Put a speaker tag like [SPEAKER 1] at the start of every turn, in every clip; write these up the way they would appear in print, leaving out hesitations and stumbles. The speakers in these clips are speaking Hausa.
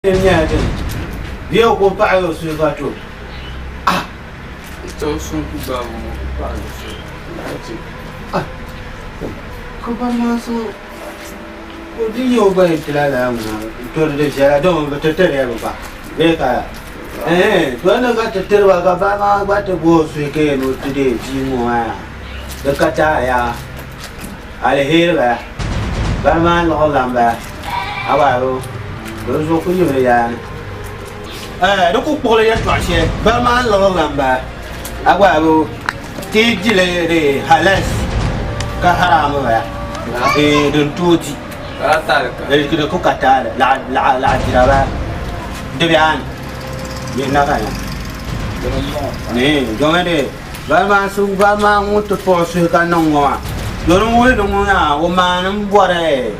[SPEAKER 1] Viu com o pai o seu gato? Ah!
[SPEAKER 2] Então sou cuidado, pai.
[SPEAKER 1] Ah! Como mais o dia eu vou entrar lá, todo de geradão, vou ter terra, vê cá. Quando eu te ter o agabama, bate bolso e que no dia de moa. De cataya, alehira, vai mais lamba, agora. Tôi số cũng như vậy à, nó cũng bỏ lại cho xe, bao nhiêu lâu làm bà, qua bu, tí gìเลยhalas, cái haram vậy, thì đừng tu gì, cái cũng kata, la gì đó ba, đây anh, nhìn nó cái này, giống như thế, bao nhiêu muốn tụt bỏ sự cái nông ngõ, rồi nó muốn à, ông mà nó bỏ đây,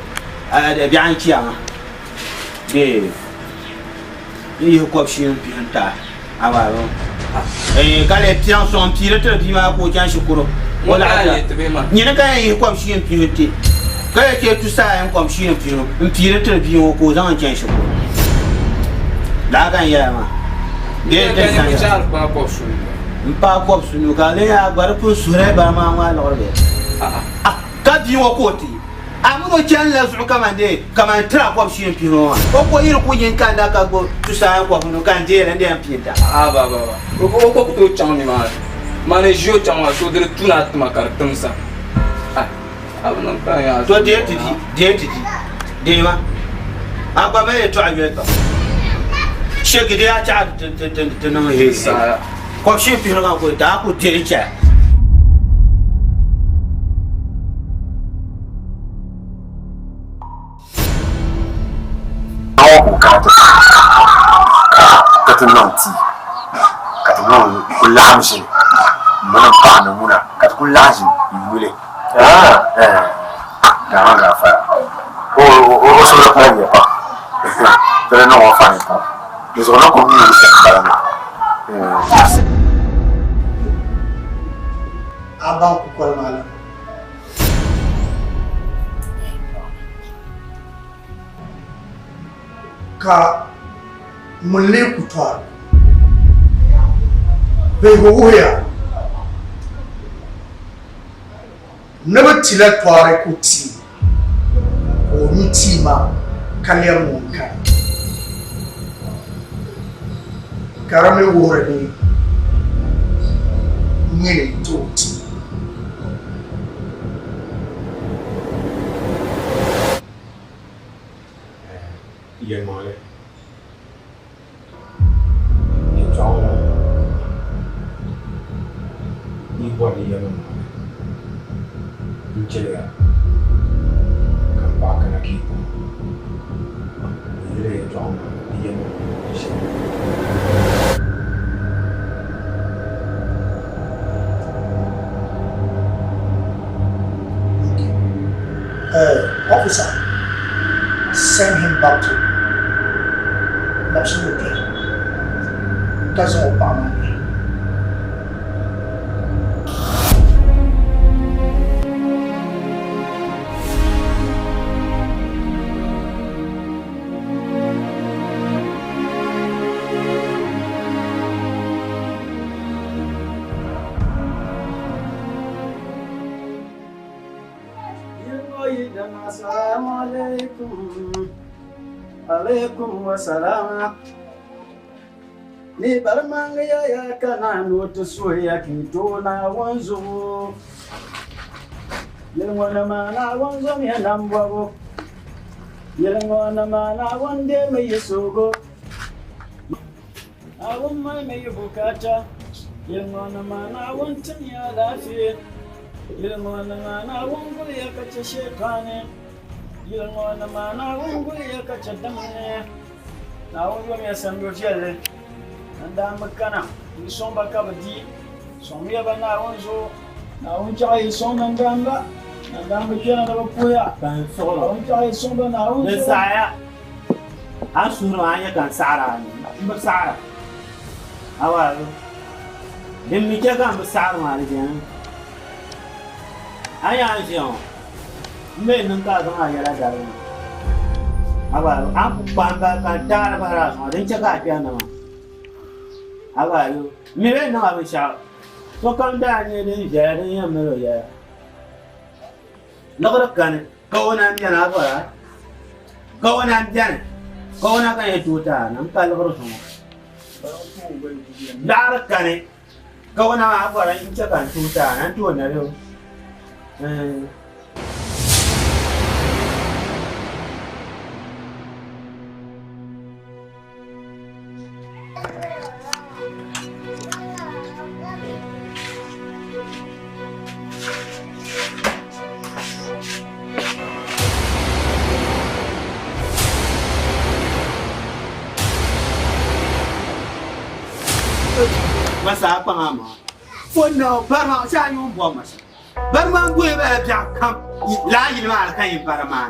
[SPEAKER 1] để bán chi à? Il faut que je puisse avoir. Et quand les tiens sont tirés, tu vas pour tiens chocolat. Voilà. Il y a quand il faut que je puisse. Quand il y a tout ça, comme je suis un tiré très bien au causant un tiens chocolat. Là, quand il y a pas comme sur nous, quand il y a pour sourire, bah, maman, ah, quand il y a au côté. Amuno channel su kamande kama tra kwa mshin pino oko yiro kunyin kanda ka go tusa kwa kuno kanje na ndiye mpinda
[SPEAKER 2] baba oko kuto changni mane jo changwa so dire tuna tuma kar tumsa abana ka ya
[SPEAKER 1] to de ma aba me to ayeta shege de ya cha de no he sa kwa mshin pino ka ko da ku tericha
[SPEAKER 3] Katunanti, katunan kulamsi, mana panu muna, katukulasi, ibule. Jangan rafa. Oh, sudah punya pak. Terus nak apa ni pak? Misalnya kau ni macam mana?
[SPEAKER 4] Abang pukul malam. Ka mulai kutuwa bai wuya na batila tware kuti o mitima kalyan munka karame wore ne nyene toti
[SPEAKER 3] Iya mole. Body yang mencela kampak nak ibu, ini jauh dia
[SPEAKER 4] officer, send him back to National Care. Doesn't Obama.
[SPEAKER 5] Alaikum wassalam. Ni barmanga ya kana notu soya kito na wanzo. Yelngona mana wanzo mi nambwago. Yelngona mana wande me yesogo. Awon mai me bukata. Yelngona mana wantin ya lafiya. Yelngona mana wango ya kace shekane. Yelngona mana wango ya kace damne. Na wango mi asambo jelle. Anda makana ni somba kabadi somia bana wanzo na unja yi somba ngamba na ngamba jana na bapuya
[SPEAKER 1] kan solo
[SPEAKER 5] unja yi somba na wanzo
[SPEAKER 1] de saya asuro anya kan sara ni mbasara awa dimmi ke kan mbasara ma jan aya anjo me nan ka ga ya la garu Aba aku pamba kadar bara so den chaka piano. Aba yo mi be no aba sha. So kan da ni den je den ya me lo ya. Nagara kan ko na mi na bara. Ko na jan. Ko na kan tuta nam kal baro so. Dar kan ko na bara in chaka tuta nan tu na yo. Masa pangama fono barma cha yu bo mas barma gwe ba bya kam la yi ma kan yi barma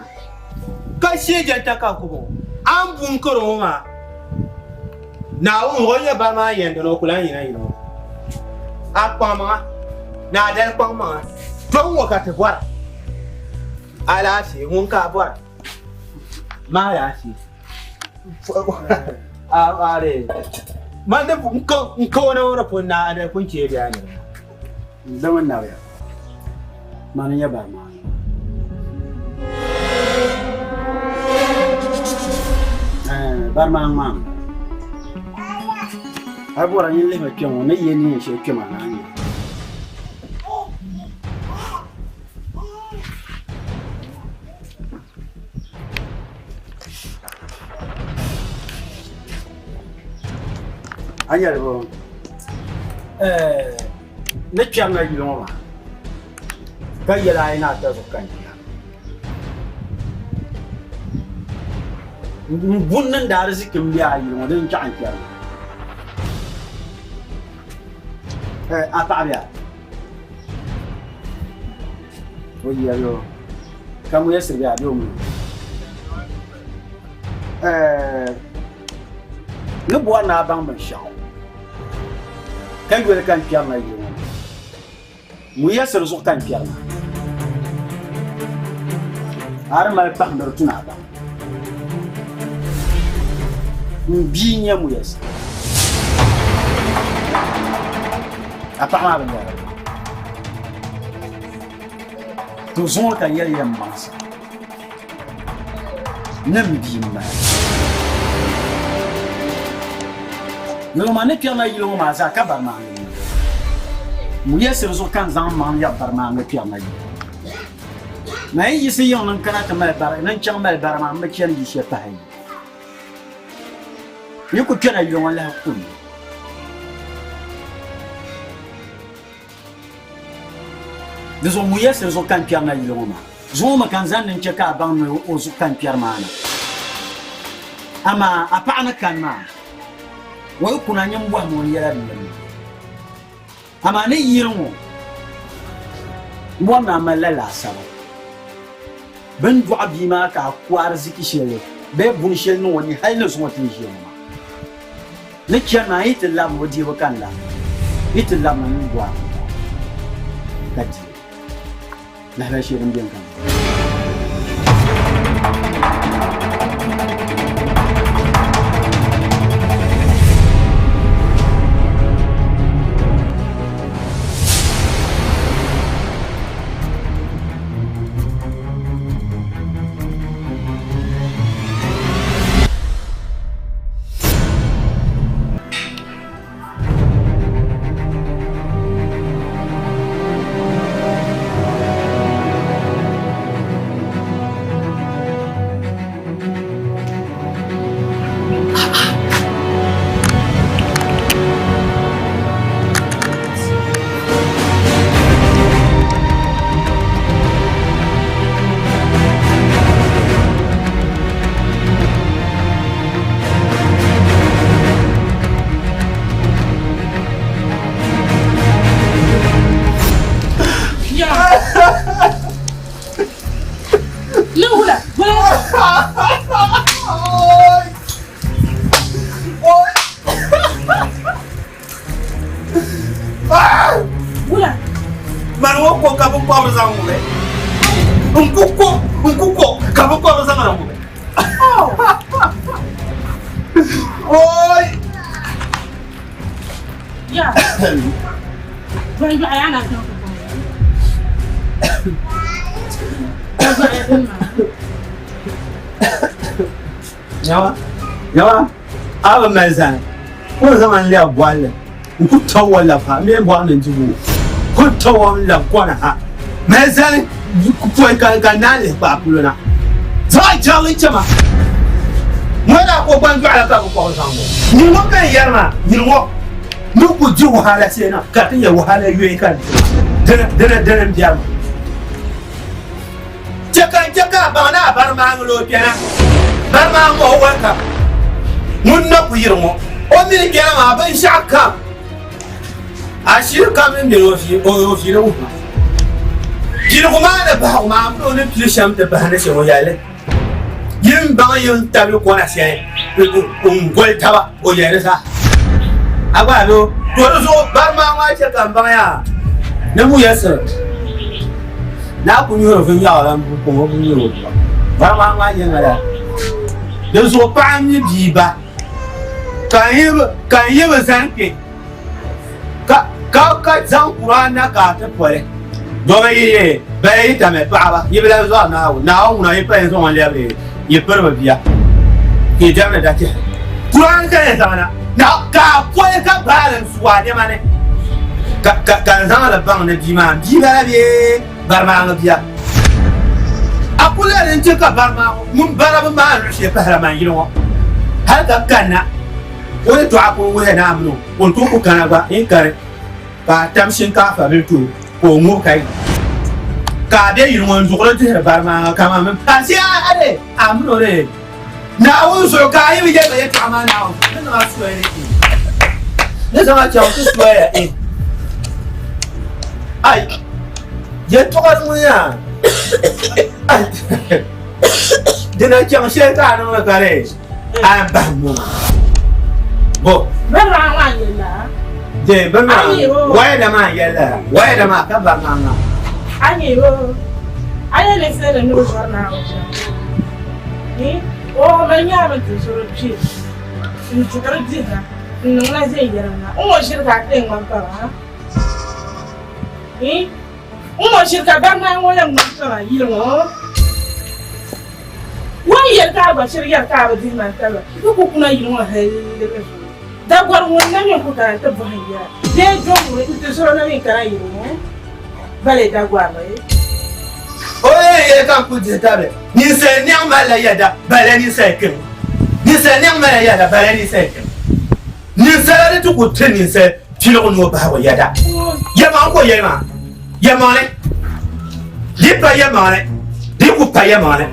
[SPEAKER 1] ka sheje ta ka ko an bun koro ma na won hoye barma yendo no kula yi na yi no akpama na dal kpama don wakati bora ala shi mun ka bora ma ya shi are Manda nko na ora ponna ada kunci dia ni. Zaman na ya. Mananya ba ma. Barma ma. Agora ni le me kemo na yeni she kema na ni. Anya bo ne changa yilo ma ka yela ina ta so kan ya bunnan da arzikin biya yilo don ta an kiyar apa biya oyi yo kamu ya sirbiya do mu ne bo na bang ban shaw kan gwere kan piyama yi mu ya sir zo kan piyama har ma pa ndor tuna ba mbi nya mu yes apa ma ban ya to zo kan yar yam masa nam bi ma Nelo mane piyama yilo ma za ka barma mu yesir zo kan zan man ya barma me piyama yi na yi si yon nan kana ta mal bar nan chang mal barma me chen yi she ta yi ni ku kena yilo wala ku de zo mu yesir zo kan piyama yilo ma zo ma kan zan nan chaka ban me o zo kan piyama na ama apa na kan ma wai kuna nyan bwa mo yara bi ama ne yirmo mo na malala sabo ben du abima ka kwar ziki shele be bun shel no woni hayna so tin shele ma ne kana ita lam wodi ba kan la ita lam nan bwa kati la ba shi ran biyan kan Oi.
[SPEAKER 6] Ya. Bai ba ya na kan ko.
[SPEAKER 1] Yawa. Aba mazan. Ko zaman le bwale. Ku tawala fa me bwa nan jibu. Ku tawala kwana ha. Mazan ku kan nale ba kuluna. Zai jali chama. Mwana ko ban ala ka ko sango. Ni mo kan yarma, ni mo. Nuku ji wahala sai na ka tin ya wahala yoyi kan. Dana biya. Jaka bana bar ma ngolo piana. Bar ma ngo wanka. Mun na ku yirmo. O mi biya ma ban shakka. Ashir kamin da yofi o yofi da uku. Jini kuma da ba ma mun ne pilisham da ba na shi wayale. Yin ba yin tabi ko na sai gol taba o yare sa. Agalo to so bar ma wa ce kan baya. Na mu yasa. Na ku yoro fin ya ran ko mo kun yoro. Bar ma wa yin ala. Da so pa mi bi ba. Kan yi ba sanke. Ka zan Qur'ana ka ta pore. Do yi bai ta me ba yi bla zo na yi pa yin so wan le ye perba biya ke jamna da ke Qur'an ka ya zamana na ka ko ka balan suwa de mane ka zama da ban na jima la be barma na biya akula ren ce ka barma mun baraba ma na she fahra man yiro har ka kanna wani to akon wuya na amno on to ku kana ba in kare ka tamshin ka fa biltu ko mu kai ka de yiro won zukuro te barma kama men pasia ade amno re na won so ka yi je be kama na na ma so ere ki ne sama cha o so ere ai je to ka mu ya ai de na cha she ka no ka re a ba mo bo
[SPEAKER 6] Ba ra wa yela.
[SPEAKER 1] je ba ma wa da ma yela wa da ma ka ba ma
[SPEAKER 6] Ani yo. Aya le se le no jorna o. Ni o manya ba tu so chi. Ni chukar dina. Ni na zai yara na. O shirka kai man pa ha. Ni o shirka ba ma wo yan man pa yi mo. Wa yarka ba shirya ka ba dina ta ba. Ko kuna yi mo ha da gwar wannan ne ku ta ba hayya. De jo mu ita so na ni kara yi mo. Vale da guarda
[SPEAKER 1] oye kan ku je tabe ni se ni amala yada bale ni se kin ni se ni amala yada bale ni se kin ni se le tu ku tin ni se tilo no ba wa yada yama ko yama le di pa yama le di ku pa yama le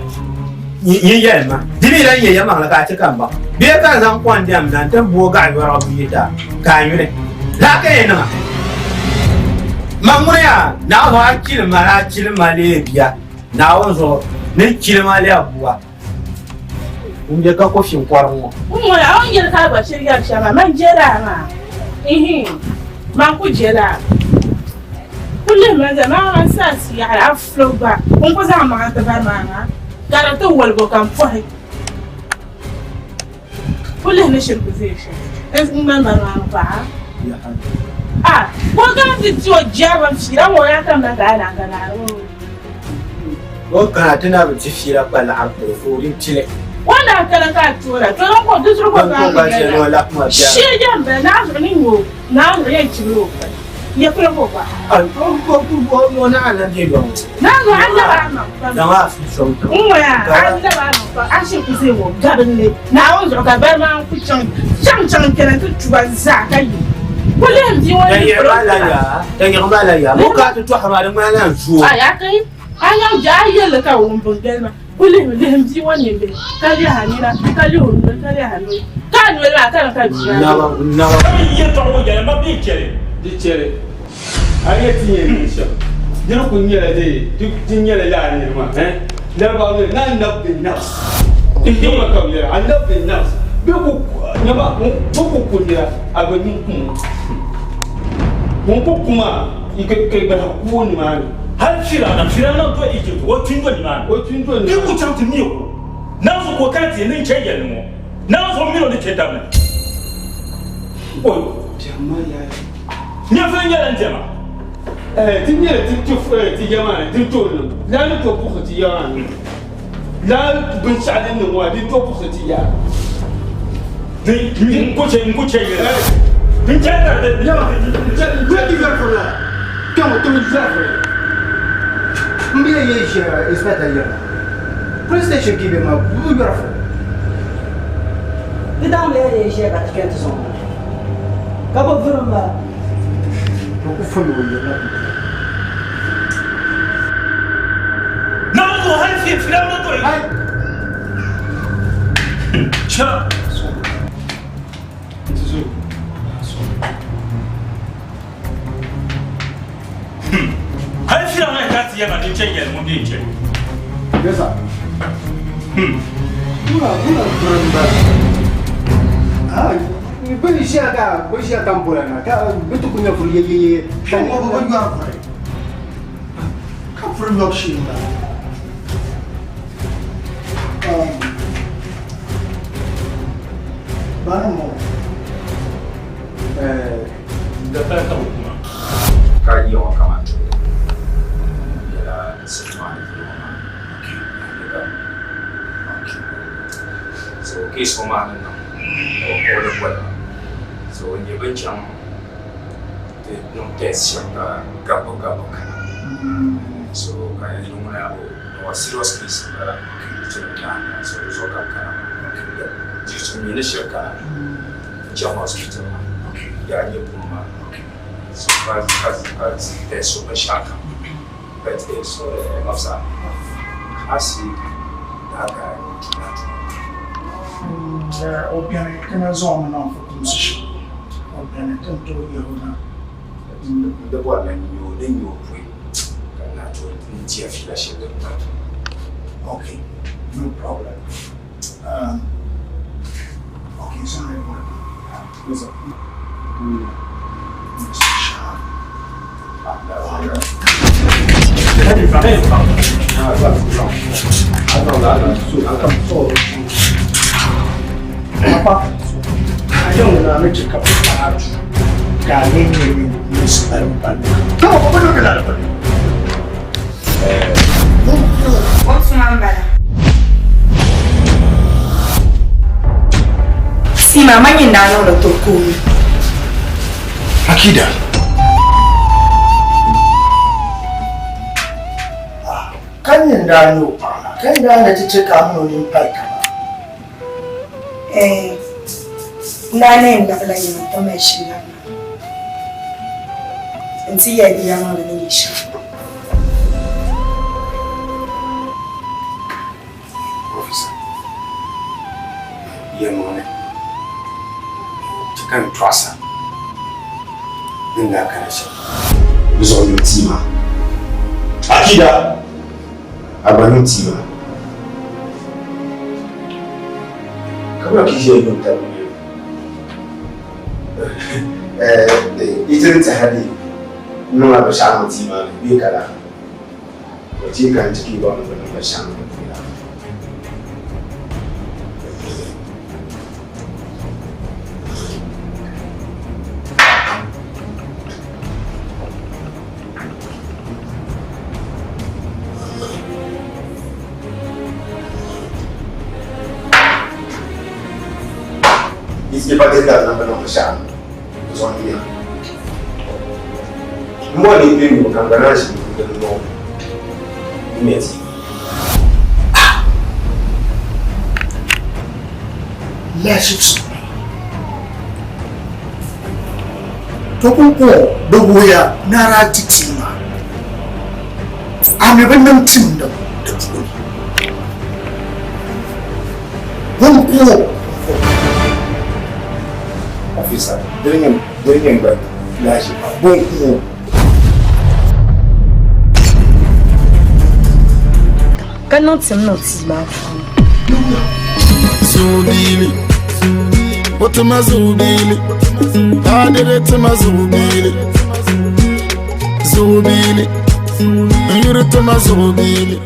[SPEAKER 1] ni yama di bi ran yama la ka ci kan ba be kan san kwan diam nan tan bo ga yoro bi ta ka yure la ka yana Mamuya na ho akilma na kilma le biya na wonzo ne kilma le abuwa unje ka ko shin kwarmo
[SPEAKER 6] ya on yer ka ba shirya shama man jera ma man ku jera kullum man zama an sa si ala aflo ba kun ko za ma ta ba ma gara to wal go kan fo kullum ne shirku zai shi es man ma ba ko ga ti jo jaba fira mo ya kan da na
[SPEAKER 1] o kana tana ba ti fira kwala arko furin tile
[SPEAKER 6] wanda kana ka tura to ran ko dusru ko
[SPEAKER 1] ba je no la kuma biya
[SPEAKER 6] shi jambe na zo ni mo na zo ya ciro ya kula ko ba
[SPEAKER 1] ko na ala je go
[SPEAKER 6] na zo an da ba ma
[SPEAKER 1] da ma su so
[SPEAKER 6] ya an da ba ma an shi ku sai wo gaban ne na won zo ka bar ma ku chan kenan ku tuba za ka yi kullum ji wani
[SPEAKER 1] dan ba la ya mo ka to hamarin ma nan su
[SPEAKER 6] ya kai an yau jayyar ka wurin bungalma kullum da ji wani be kali hanira kali hundu kali hanu kan wala kan ka biya
[SPEAKER 1] na
[SPEAKER 7] ye to ko jere ma bi kere
[SPEAKER 1] di chere aye tiye ni sha dinu kun yele de tin yele la ni ma la ba ne nan nab bin nafs in ma kam yele an nab bin nafs be ku na ba ku kun ya abin kun ko kuma ike ba ku ni ma
[SPEAKER 7] har fira na to Egypt wo twindo ni man
[SPEAKER 1] o tun to
[SPEAKER 7] ni ku chanti mi ko na so ko kan ti ni che yele mo na so mi no ni che da Oi.
[SPEAKER 1] Jama ya.
[SPEAKER 7] Ni fa nyala njema.
[SPEAKER 1] Tinye ti jama ti tolu. La ni to pour ti ya. La bin sale ni wa di to pour ti ya.
[SPEAKER 7] Ni ngoche ye. Ni chata de.
[SPEAKER 1] Where di ver for la? Come to me ver. Mbia ye je inspector ya. PlayStation ki be ma bu ver for.
[SPEAKER 8] Di dan le ye je ka tikete son. Ka bo vramba.
[SPEAKER 1] Ko fa yo ya.
[SPEAKER 7] Na zo har fi filan na to.
[SPEAKER 1] Ai.
[SPEAKER 7] Cha. Har filan na ka ti ya ma din chen ya mo din chen.
[SPEAKER 1] Yesa. Mula vramba. Bani shaka tambulana ka bitu kunya furi ye
[SPEAKER 4] Kan ko ba yar ko ka from yok shi ba bana mo
[SPEAKER 7] Da ta ta kuma.
[SPEAKER 3] Ka yi wa kama ya sai so case ko ma nan o da kwala so ne bancan de non test shaka gabo kana so ka yi muna o serious case da na so zo ka kana ji su ne shaka jama hospital ya ne kuma so ka test so shaka but so mafsa asi daga
[SPEAKER 4] obiane kana zona na for position obiane tanto yehona
[SPEAKER 3] da wannan yo dan yo foi kana to ji a fila shi da ta
[SPEAKER 4] okay no problem okay so
[SPEAKER 3] Yes,
[SPEAKER 4] Papa, I don't know how to come out. Kali ni muslimpan. Kau apa nak kelar apa?
[SPEAKER 6] What's mamba? Si mama nyindano lo tokumi.
[SPEAKER 4] Akida. Kan nyindano pa. Kan nyindano cice kamu ni pai kama.
[SPEAKER 6] Nane ndabla nyina to meshina. Nti ya di yama le nisha.
[SPEAKER 3] Officer. Yamone. Kan twasa. Ninga kana shi. Bizo yutima. Akida. Abanutima. Kabla kije yonta mwe. Itin tahadi. Nuna ba sha mutima bi kala. Wace kan ciki ba mun ba sha mutima. Iski pati da na bana sha. Zonia. Mo ni bi mo kan gana shi da no. Meti.
[SPEAKER 4] Jesus. Tokuko dogoya nara titima. Ame bannan tim da tuko. Bonko
[SPEAKER 3] Officer, bring back. Lashi.
[SPEAKER 4] bonko
[SPEAKER 6] Kanon tim no tima.
[SPEAKER 9] Zubili, otuma zubili, adere tuma zubili, zubili, yuri tuma zubili.